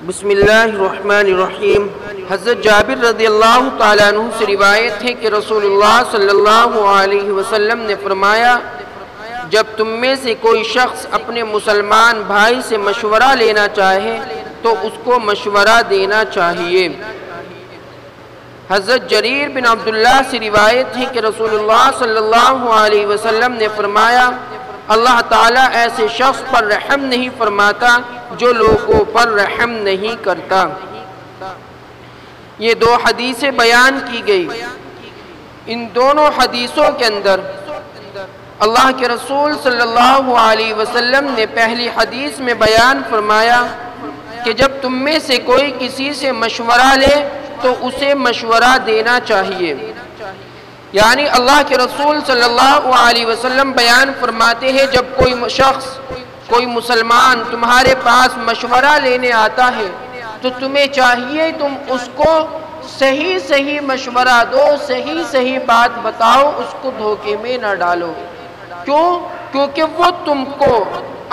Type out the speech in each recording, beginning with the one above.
بسم اللہ الرحمن الرحیم۔ حضرت جابر رضی اللہ تعالیٰ عنہ سے روایت ہے کہ رسول اللہ صلی اللہ علیہ وسلم نے فرمایا، جب تم میں سے کوئی شخص اپنے مسلمان بھائی سے مشورہ لینا چاہے تو اس کو مشورہ دینا چاہیے۔ حضرت جریر بن عبداللہ سے روایت ہے کہ رسول اللہ صلی اللہ علیہ وسلم نے فرمایا، اللہ تعالیٰ ایسے شخص پر رحم نہیں فرماتا جو لوگوں پر رحم نہیں کرتا۔ یہ دو حدیثیں بیان کی گئی۔ ان دونوں حدیثوں کے اندر اللہ کے رسول صلی اللہ علیہ وسلم نے پہلی حدیث میں بیان فرمایا کہ جب تم میں سے کوئی کسی سے مشورہ لے تو اسے مشورہ دینا چاہیے۔ یعنی اللہ کے رسول صلی اللہ علیہ وسلم بیان فرماتے ہیں، جب کوئی شخص، کوئی مسلمان تمہارے پاس مشورہ لینے آتا ہے تو تمہیں چاہیے تم اس کو صحیح مشورہ دو، صحیح بات بتاؤ، اس کو دھوکے میں نہ ڈالو۔ کیوں؟ کیونکہ وہ تم کو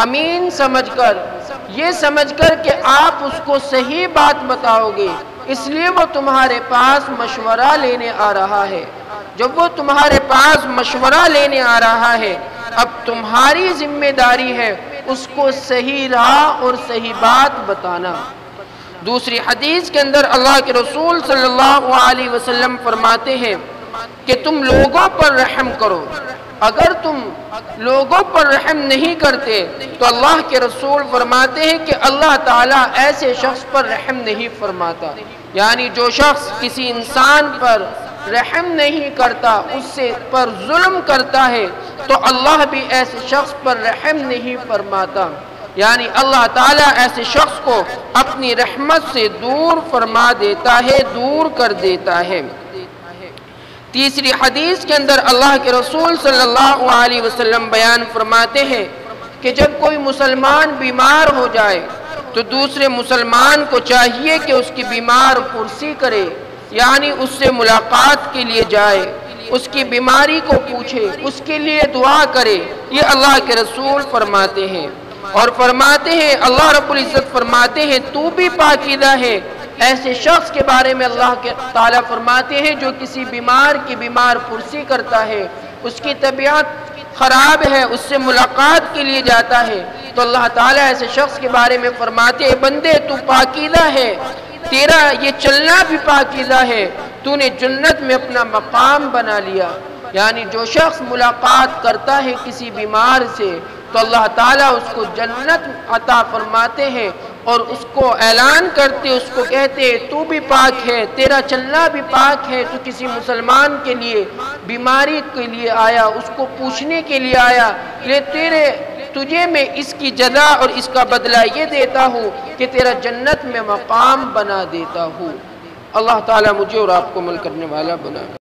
امین سمجھ کر، یہ سمجھ کر کہ آپ اس کو صحیح بات بتاؤ گے، اس لیے وہ تمہارے پاس مشورہ لینے آ رہا ہے۔ جب وہ تمہارے پاس مشورہ لینے آ رہا ہے، اب تمہاری ذمہ داری ہے اس کو صحیح راہ اور صحیح بات بتانا۔ دوسری حدیث کے اندر اللہ کے رسول صلی اللہ علیہ وسلم فرماتے ہیں کہ تم لوگوں پر رحم کرو۔ اگر تم لوگوں پر رحم نہیں کرتے تو اللہ کے رسول فرماتے ہیں کہ اللہ تعالیٰ ایسے شخص پر رحم نہیں فرماتا۔ یعنی جو شخص کسی انسان پر رحم نہیں کرتا، اس سے پر ظلم کرتا ہے، تو اللہ بھی ایسے شخص پر رحم نہیں فرماتا۔ یعنی اللہ تعالیٰ ایسے شخص کو اپنی رحمت سے دور فرما دیتا ہے، دور کر دیتا ہے۔ تیسری حدیث کے اندر اللہ کے رسول صلی اللہ علیہ وسلم بیان فرماتے ہیں کہ جب کوئی مسلمان بیمار ہو جائے تو دوسرے مسلمان کو چاہیے کہ اس کی بیمار پرسی کرے، یعنی اس سے ملاقات کے لیے جائے، اس کی بیماری کو پوچھے، اس کے لیے دعا کرے۔ یہ اللہ کے رسول فرماتے ہیں، اور فرماتے ہیں اللہ رب العزت فرماتے ہیں تو بھی پاکیزہ ہے۔ ایسے شخص کے بارے میں اللہ کے تعالیٰ فرماتے ہیں جو کسی بیمار کی بیمار پرسی کرتا ہے، اس کی طبیعت خراب ہے، اس سے ملاقات کے لیے جاتا ہے، تو اللہ تعالیٰ ایسے شخص کے بارے میں فرماتے ہیں بندے تو پاکیزہ ہے، تیرا یہ چلنا بھی پاکیزہ ہے، تو نے جنت میں اپنا مقام بنا لیا۔ یعنی جو شخص ملاقات کرتا ہے کسی بیمار سے تو اللہ تعالیٰ اس کو جنت عطا فرماتے ہیں، اور اس کو اعلان کرتے، اس کو کہتے تو بھی پاک ہے، تیرا چلنا بھی پاک ہے، تو کسی مسلمان کے لیے بیماری کے لیے آیا، اس کو پوچھنے کے لیے آیا، تجھے میں اس کی جزا اور اس کا بدلہ یہ دیتا ہوں کہ تیرا جنت میں مقام بنا دیتا ہوں۔ اللہ تعالیٰ مجھے اور آپ کو عمل کرنے والا بنائے۔